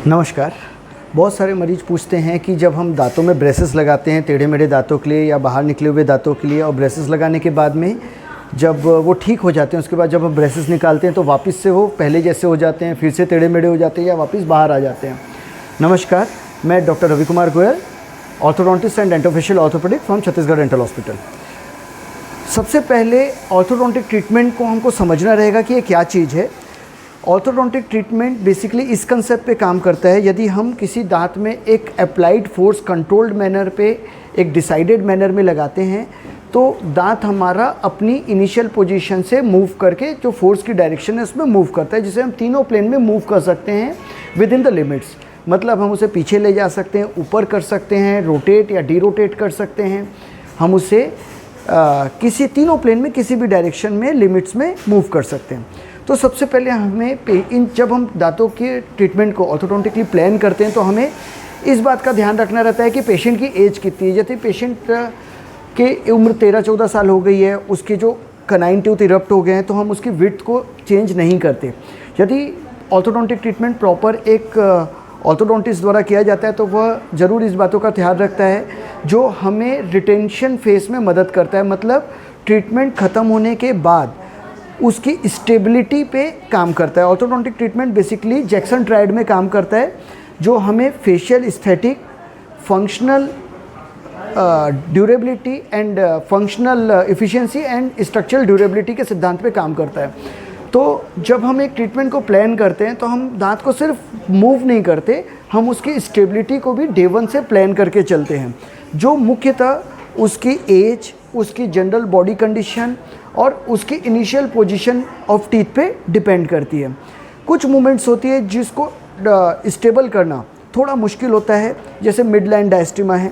नमस्कार। बहुत सारे मरीज़ पूछते हैं कि जब हम दांतों में ब्रेसेस लगाते हैं टेढ़े मेढ़े दांतों के लिए या बाहर निकले हुए दांतों के लिए, और ब्रेसेस लगाने के बाद में जब वो ठीक हो जाते हैं उसके बाद जब हम ब्रेसेस निकालते हैं तो वापस से वो पहले जैसे हो जाते हैं, फिर से टेढ़े मेढ़े हो जाते हैं या वापस बाहर आ जाते हैं। नमस्कार, मैं doctor Ravi Kumar Goyal, orthodontist and dentofacial orthopedic from Chhattisgarh dental hospital. सबसे पहले ऑर्थोडोंटिक ट्रीटमेंट को हमको समझना रहेगा कि ये क्या चीज़ है। ऑर्थोडोंटिक ट्रीटमेंट बेसिकली इस कंसेप्ट पे काम करता है, यदि हम किसी दांत में एक अप्लाइड फोर्स कंट्रोल्ड मैनर पे एक डिसाइडेड मैनर में लगाते हैं तो दांत हमारा अपनी इनिशियल पोजीशन से मूव करके जो फोर्स की डायरेक्शन है उसमें मूव करता है, जिसे हम तीनों प्लेन में मूव कर सकते हैं विद इन द लिमिट्स। मतलब हम उसे पीछे ले जा सकते हैं, ऊपर कर सकते हैं, रोटेट या डीरोटेट कर सकते हैं। हम उसे किसी तीनों प्लेन में किसी भी डायरेक्शन में लिमिट्स में मूव कर सकते हैं। तो सबसे पहले हमें जब हम दांतों के ट्रीटमेंट को ऑर्थोडोंटिकली प्लान करते हैं तो हमें इस बात का ध्यान रखना रहता है कि पेशेंट की एज कितनी है। यदि पेशेंट के उम्र 13-14 साल हो गई है, उसके जो कनाइन टूथ इरप्ट हो गए हैं, तो हम उसकी विड्थ को चेंज नहीं करते। यदि ऑर्थोडोंटिक ट्रीटमेंट प्रॉपर एक ऑर्थोडोंटिस्ट द्वारा किया जाता है तो वह ज़रूर इस बातों का ध्यान रखता है जो हमें रिटेंशन फेस में मदद करता है। मतलब ट्रीटमेंट ख़त्म होने के बाद उसकी स्टेबिलिटी पे काम करता है। Orthodontic treatment basically Jackson triad में काम करता है, जो हमें facial aesthetic, functional durability and functional efficiency and structural durability के सिद्धांत पे काम करता है। तो जब हम एक ट्रीटमेंट को प्लान करते हैं तो हम दांत को सिर्फ मूव नहीं करते, हम उसकी स्टेबिलिटी को भी डे वन से प्लान करके चलते हैं, जो मुख्यतः उसकी एज, उसकी जनरल बॉडी कंडीशन और उसकी इनिशियल पोजीशन ऑफ टीथ पे डिपेंड करती है। कुछ मूवमेंट्स होती है जिसको स्टेबल करना थोड़ा मुश्किल होता है, जैसे मिड लाइन डायस्टेमा है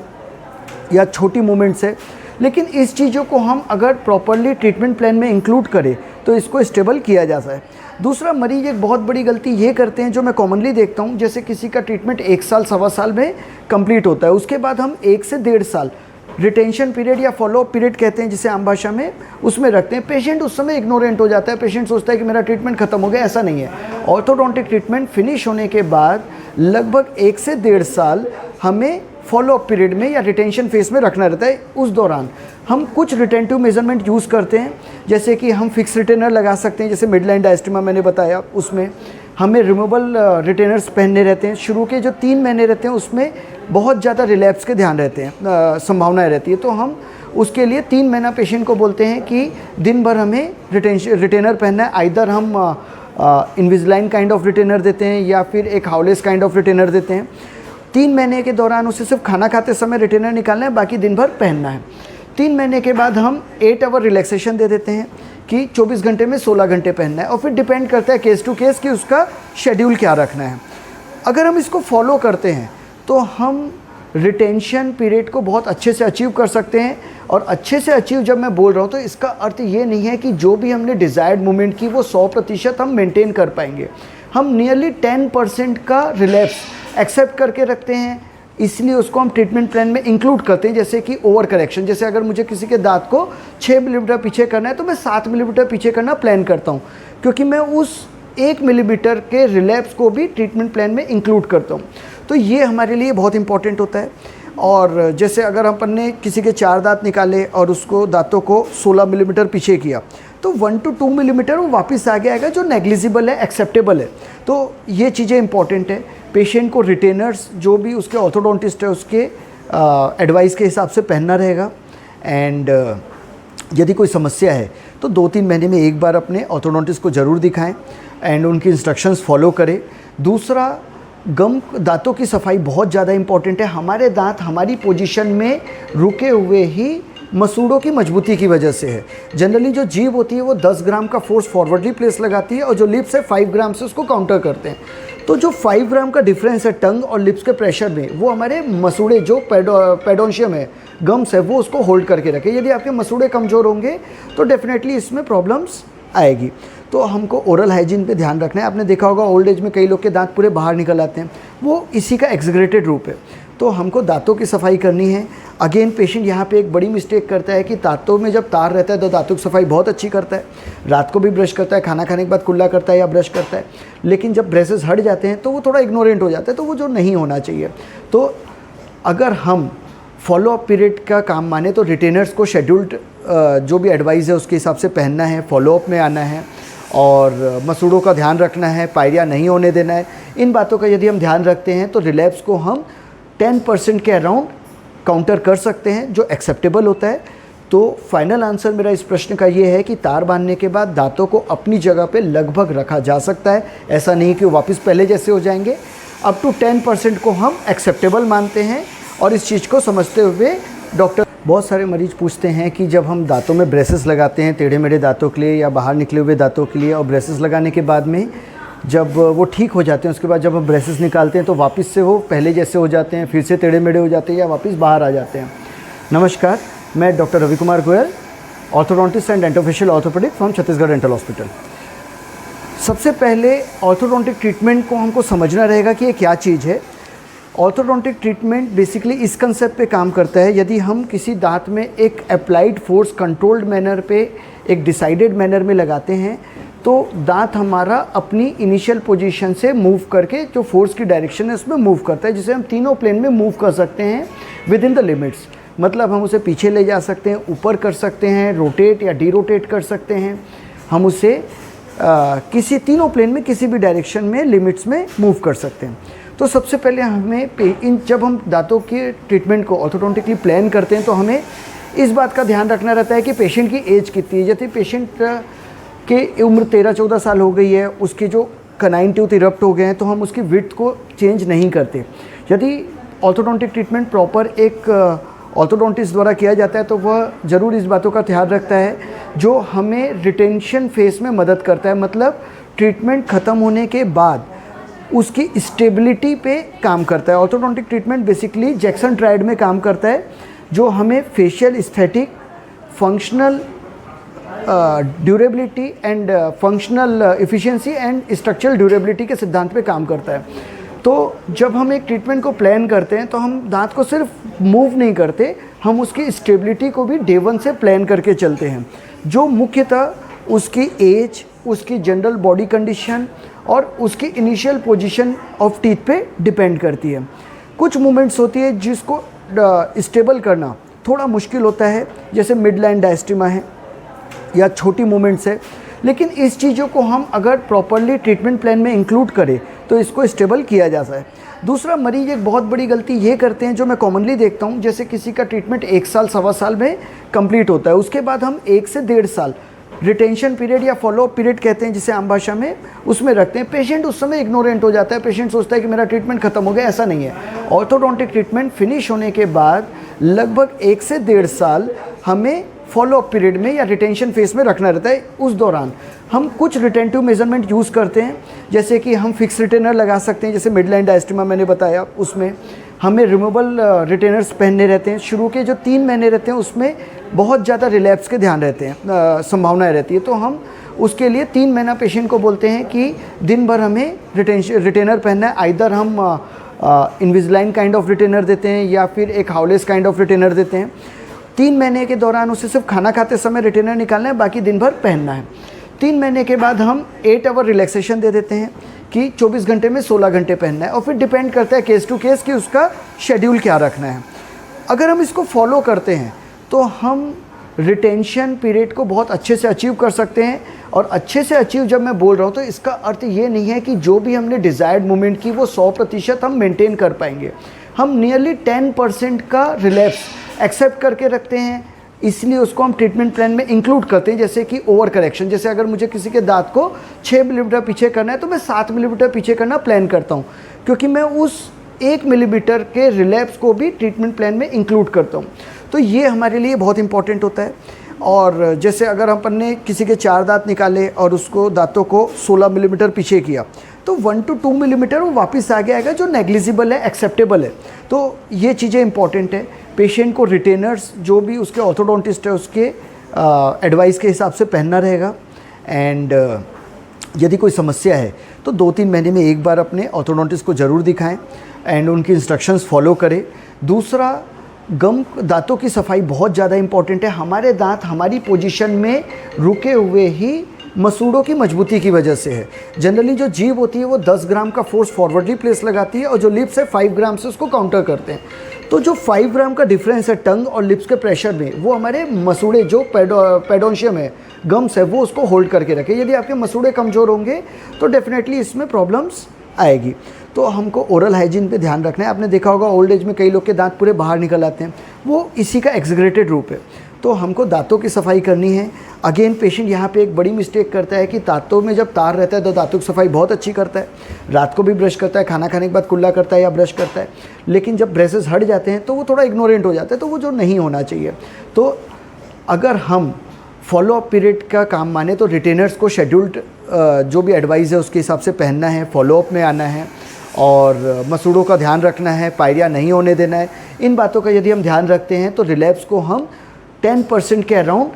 या छोटी मूवमेंट्स है, लेकिन इस चीज़ों को हम अगर प्रॉपरली ट्रीटमेंट प्लान में इंक्लूड करें तो इसको स्टेबल किया जा सकता है। दूसरा, मरीज एक बहुत बड़ी गलती ये करते हैं जो मैं कॉमनली देखता हूँ, जैसे किसी का ट्रीटमेंट 1 साल सवा साल में कंप्लीट होता है, उसके बाद हम 1 से 1.5 साल रिटेंशन पीरियड या फॉलोअप पीरियड कहते हैं जिसे आम भाषा में, उसमें रखते हैं। पेशेंट उस समय इग्नोरेंट हो जाता है, पेशेंट सोचता है कि मेरा ट्रीटमेंट खत्म हो गया। ऐसा नहीं है। ऑर्थोडोंटिक ट्रीटमेंट फिनिश होने के बाद लगभग 1 से 1.5 साल हमें फॉलोअप पीरियड में या रिटेंशन फेस में रखना रहता है। उस दौरान हम कुछ रिटेंटिव मेजरमेंट यूज़ करते हैं, जैसे कि हम फिक्स रिटेनर लगा सकते हैं, जैसे मिडलाइन डायस्टेमा मैंने बताया, उसमें हमें रिमूवेबल रिटेनर्स पहनने रहते हैं। शुरू के जो 3 महीने रहते हैं उसमें बहुत ज़्यादा रिलैप्स के ध्यान रहते हैं, संभावनाएं रहती है, तो हम उसके लिए 3 महीना पेशेंट को बोलते हैं कि दिन भर हमें रिटेनर पहनना है। आइदर हम इनविजिलाइन काइंड ऑफ रिटेनर देते हैं या फिर एक हाउलेस काइंड ऑफ रिटेनर देते हैं। 3 महीने के दौरान उसे सिर्फ खाना खाते समय रिटेनर निकालना है, बाकी दिन भर पहनना है। 3 महीने के बाद हम 8 आवर रिलैक्सेशन दे देते हैं कि 24 घंटे में 16 घंटे पहनना है, और फिर डिपेंड करता है केस टू केस कि उसका शेड्यूल क्या रखना है। अगर हम इसको फॉलो करते हैं तो हम रिटेंशन पीरियड को बहुत अच्छे से अचीव कर सकते हैं। और अच्छे से अचीव जब मैं बोल रहा हूँ तो इसका अर्थ ये नहीं है कि जो भी हमने डिज़ायर्ड मूवमेंट की वो 100% हम मेंटेन कर पाएंगे। हम नियरली 10% का रिलैप्स एक्सेप्ट करके रखते हैं, इसलिए उसको हम ट्रीटमेंट प्लान में इंक्लूड करते हैं। जैसे कि ओवर करेक्शन, जैसे अगर मुझे किसी के दांत को 6 मिलीमीटर पीछे करना है तो मैं 7 मिलीमीटर पीछे करना प्लान करता हूँ, क्योंकि मैं उस 1 मिलीमीटर के रिलैप्स को भी ट्रीटमेंट प्लान में इंक्लूड करता हूँ। तो ये हमारे लिए बहुत इंपॉर्टेंट होता है। और जैसे अगर अपन ने किसी के 4 दांत निकाले और उसको दांतों को 16 मिलीमीटर पीछे किया तो 1 to 2 मिलीमीटर वो वापस आगे आएगा, जो नेग्लिजिबल है, एक्सेप्टेबल है। तो ये चीज़ें इंपॉर्टेंट है। पेशेंट को रिटेनर्स जो भी उसके ऑर्थोडोंटिस्ट है उसके एडवाइस के हिसाब से पहनना रहेगा। एंड यदि कोई समस्या है तो 2-3 महीने में एक बार अपने ऑर्थोडोंटिस्ट को ज़रूर दिखाएं एंड उनकी इंस्ट्रक्शंस फॉलो करें। दूसरा, दांतों की सफाई बहुत ज़्यादा इंपॉर्टेंट है। हमारे दांत हमारी पोजीशन में रुके हुए ही मसूड़ों की मजबूती की वजह से है। जनरली जो जीभ होती है वो 10 ग्राम का फोर्स फॉरवर्डली प्लेस लगाती है, और जो लिप्स है 5 ग्राम से उसको काउंटर करते हैं। तो जो 5 ग्राम का डिफरेंस है टंग और लिप्स के प्रेशर में, वो हमारे मसूड़े जो पेडोंशियम है, गम्स है, वो उसको होल्ड करके रखे। यदि आपके मसूड़े कमज़ोर होंगे तो डेफिनेटली इसमें प्रॉब्लम्स आएगी। तो हमको ओरल हाइजीन पे ध्यान रखना है। आपने देखा होगा ओल्ड एज में कई लोग के दांत पूरे बाहर निकल आते हैं, वो इसी का एक्सग्रेटेड रूप है। तो हमको दांतों की सफाई करनी है। अगेन पेशेंट यहाँ पे एक बड़ी मिस्टेक करता है कि दांतों में जब तार रहता है तो दांतों की सफाई बहुत अच्छी करता है, रात को भी ब्रश करता है, खाना खाने के बाद कुल्ला करता है या ब्रश करता है, लेकिन जब ब्रेसेस हट जाते हैं तो वो थोड़ा इग्नोरेंट हो जाता है, तो वो जो नहीं होना चाहिए। तो अगर हम फॉलो अप पीरियड का काम माने तो रिटेनर्स को शेड्यूल्ड जो भी एडवाइस है उसके हिसाब से पहनना है, फॉलो अप में आना है और मसूड़ों का ध्यान रखना है, पायरिया नहीं होने देना है। इन बातों का यदि हम ध्यान रखते हैं तो रिलैप्स को हम 10% के अराउंड काउंटर कर सकते हैं, जो एक्सेप्टेबल होता है। तो फाइनल आंसर मेरा इस प्रश्न का ये है कि तार बांधने के बाद दांतों को अपनी जगह पे लगभग रखा जा सकता है, ऐसा नहीं कि वो वापस पहले जैसे हो जाएंगे। अप टू 10% को हम एक्सेप्टेबल मानते हैं और इस चीज़ को समझते हुए डॉक्टर, बहुत सारे मरीज़ पूछते हैं कि जब हम दांतों में ब्रेसेस लगाते हैं टेढ़े मेढ़े दांतों के लिए या बाहर निकले हुए दांतों के लिए, और ब्रेसेस लगाने के बाद में जब वो ठीक हो जाते हैं उसके बाद जब हम ब्रेसेस निकालते हैं तो वापस से वो पहले जैसे हो जाते हैं, फिर से टेढ़े मेढ़े हो जाते हैं या वापस बाहर आ जाते हैं। नमस्कार, मैं doctor Ravi Kumar Goyal, orthodontist and dentofacial orthopedic from Chhattisgarh dental hospital. सबसे पहले ऑर्थोडोंटिक ट्रीटमेंट को हमको समझना रहेगा कि ये क्या चीज़ है। ऑर्थोडोंटिक ट्रीटमेंट बेसिकली इस कंसेप्ट पे काम करता है, यदि हम किसी दांत में एक अप्लाइड फोर्स कंट्रोल्ड मैनर पे एक डिसाइडेड मैनर में लगाते हैं तो दांत हमारा अपनी इनिशियल पोजीशन से मूव करके जो फोर्स की डायरेक्शन है उसमें मूव करता है, जिसे हम तीनों प्लेन में मूव कर सकते हैं विद इन द लिमिट्स। मतलब हम उसे पीछे ले जा सकते हैं, ऊपर कर सकते हैं, रोटेट या डीरोटेट कर सकते हैं, हम उसे किसी तीनों प्लेन में किसी भी डायरेक्शन में लिमिट्स में मूव कर सकते हैं। तो सबसे पहले हमें जब हम दांतों के ट्रीटमेंट को ऑर्थोडोंटिकली प्लान करते हैं तो हमें इस बात का ध्यान रखना रहता है कि पेशेंट की एज कितनी है। जैसे पेशेंट के उम्र 13-14 साल हो गई है, उसके जो कनाइन टूथ इरप्ट हो गए हैं, तो हम उसकी विड्थ को चेंज नहीं करते। यदि ऑर्थोडोंटिक ट्रीटमेंट प्रॉपर एक ऑर्थोडोंटिस्ट द्वारा किया जाता है तो वह ज़रूर इस बातों का ध्यान रखता है जो हमें रिटेंशन फेस में मदद करता है। मतलब ट्रीटमेंट ख़त्म होने के बाद उसकी स्टेबिलिटी पे काम करता है। Orthodontic treatment basically Jackson triad में काम करता है, जो हमें facial aesthetic, functional durability and functional efficiency and structural durability के सिद्धांत पे काम करता है। तो जब हम एक ट्रीटमेंट को प्लान करते हैं तो हम दांत को सिर्फ मूव नहीं करते, हम उसकी स्टेबिलिटी को भी डे वन से प्लान करके चलते हैं, जो मुख्यतः उसकी एज, उसकी जनरल बॉडी कंडीशन और उसकी इनिशियल पोजीशन ऑफ टीथ पे डिपेंड करती है। कुछ मूवमेंट्स होती है जिसको स्टेबल करना थोड़ा मुश्किल होता है, जैसे मिड लाइन डायस्टेमा है या छोटी मूवमेंट्स है, लेकिन इस चीज़ों को हम अगर प्रॉपरली ट्रीटमेंट प्लान में इंक्लूड करें तो इसको स्टेबल किया जा सकता है। दूसरा, मरीज एक बहुत बड़ी गलती ये करते हैं जो मैं कॉमनली देखता हूँ, जैसे किसी का ट्रीटमेंट 1 साल 1.25 साल में कंप्लीट होता है, उसके बाद हम 1 से 1.5 साल रिटेंशन पीरियड या फॉलोअप पीरियड कहते हैं जिसे आम भाषा में, उसमें रखते हैं। पेशेंट उस समय इग्नोरेंट हो जाता है, पेशेंट सोचता है कि मेरा ट्रीटमेंट खत्म हो गया। ऐसा नहीं है। ऑर्थोडोंटिक ट्रीटमेंट फिनिश होने के बाद लगभग 1 से 1.5 साल हमें फॉलोअप पीरियड में या रिटेंशन फेस में रखना रहता है। उस दौरान हम कुछ रिटेंटिव मेजरमेंट यूज़ करते हैं, जैसे कि हम फिक्स रिटेनर लगा सकते हैं, जैसे मिड लाइन डायस्टेमा मैंने बताया, उसमें हमें रिमूवेबल रिटेनर्स पहनने रहते हैं। शुरू के जो 3 महीने रहते हैं उसमें बहुत ज़्यादा रिलैप्स के ध्यान रहते हैं, संभावनाएं रहती है, तो हम उसके लिए 3 महीना पेशेंट को बोलते हैं कि दिन भर हमें रिटेनर पहनना है। आइदर हम इनविजिलाइन काइंड ऑफ रिटेनर देते हैं या फिर एक हाउलेस काइंड ऑफ रिटेनर देते हैं। 3 महीने के दौरान उसे सिर्फ खाना खाते समय रिटेनर निकालना है, बाकी दिन भर पहनना है। 3 महीने के बाद हम 8 आवर रिलैक्सेशन दे देते हैं कि 24 घंटे में 16 घंटे पहनना है, और फिर डिपेंड करता है केस टू केस कि उसका शेड्यूल क्या रखना है। अगर हम इसको फॉलो करते हैं तो हम रिटेंशन पीरियड को बहुत अच्छे से अचीव कर सकते हैं। और अच्छे से अचीव जब मैं बोल रहा हूँ तो इसका अर्थ ये नहीं है कि जो भी हमने डिज़ायर्ड मूवमेंट की वो 100% हम मेंटेन कर पाएंगे। हम नियरली 10% का रिलैप्स एक्सेप्ट करके रखते हैं, इसलिए उसको हम ट्रीटमेंट प्लान में इंक्लूड करते हैं। जैसे कि ओवर करेक्शन, जैसे अगर मुझे किसी के दांत को 6 मिलीमीटर पीछे करना है तो मैं 7 मिलीमीटर पीछे करना प्लान करता हूँ, क्योंकि मैं उस 1 मिलीमीटर के रिलैप्स को भी ट्रीटमेंट प्लान में इंक्लूड करता हूँ। तो ये हमारे लिए बहुत इंपॉर्टेंट होता है। और जैसे अगर अपन ने किसी के 4 दांत निकाले और उसको दांतों को 16 मिलीमीटर पीछे किया तो 1 to 2 मिलीमीटर वो वापस आगे आएगा, जो नेग्लिजिबल है, एक्सेप्टेबल है। तो ये चीज़ें इंपॉर्टेंट है। पेशेंट को रिटेनर्स जो भी उसके ऑर्थोडोंटिस्ट है उसके एडवाइस के हिसाब से पहनना रहेगा। एंड यदि कोई समस्या है तो 2-3 महीने में एक बार अपने ऑर्थोडोंटिस्ट को ज़रूर दिखाएं एंड उनकी इंस्ट्रक्शंस फॉलो करें। दूसरा, गम दांतों की सफाई बहुत ज़्यादा इंपॉर्टेंट है। हमारे दांत हमारी पोजीशन में रुके हुए ही मसूड़ों की मजबूती की वजह से है। जनरली जो जीभ होती है वो 10 ग्राम का फोर्स फॉरवर्डली प्लेस लगाती है और जो लिप्स है 5 ग्राम से उसको काउंटर करते हैं। तो जो 5 ग्राम का डिफरेंस है टंग और लिप्स के प्रेशर में, वो हमारे मसूड़े जो पेडोंशियम है, गम्स है, वो उसको होल्ड करके रखे। यदि आपके मसूड़े कमज़ोर होंगे तो डेफिनेटली इसमें प्रॉब्लम्स आएगी। तो हमको ओरल हाइजीन पे ध्यान रखना है। आपने देखा होगा ओल्ड एज में कई लोग के दांत पूरे बाहर निकल आते हैं, वो इसी का एग्जीग्रेटेड रूप है। तो हमको दांतों की सफाई करनी है। अगेन पेशेंट यहाँ पे एक बड़ी मिस्टेक करता है कि दांतों में जब तार रहता है तो दांतों की सफाई बहुत अच्छी करता है, रात को भी ब्रश करता है, खाना खाने के बाद कुल्ला करता है या ब्रश करता है, लेकिन जब ब्रेसेस हट जाते हैं तो वो थोड़ा इग्नोरेंट हो जाता है, तो वो जो नहीं होना चाहिए। तो अगर हम फॉलोअप पीरियड का काम माने तो रिटेनर्स को शेड्यूल्ड जो भी एडवाइस है उसके हिसाब से पहनना है, फॉलोअप में आना है और मसूड़ों का ध्यान रखना है, पायरिया नहीं होने देना है। इन बातों का यदि हम ध्यान रखते हैं तो रिलैप्स को हम 10% के अराउंड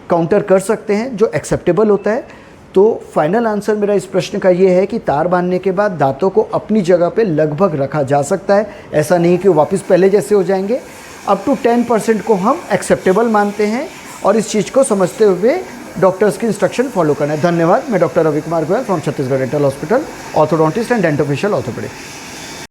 काउंटर कर सकते हैं, जो एक्सेप्टेबल होता है। तो फाइनल आंसर मेरा इस प्रश्न का ये है कि तार बांधने के बाद दांतों को अपनी जगह पे लगभग रखा जा सकता है। ऐसा नहीं कि वो वापस पहले जैसे हो जाएंगे। अप टू 10% को हम एक्सेप्टेबल मानते हैं और इस चीज़ को समझते हुए डॉक्टर्स की इंस्ट्रक्शन फॉलो करना है। धन्यवाद। मैं doctor Ravi Kumar Goyal from Chhattisgarh dental hospital, orthodontist and dentofacial orthopaedic.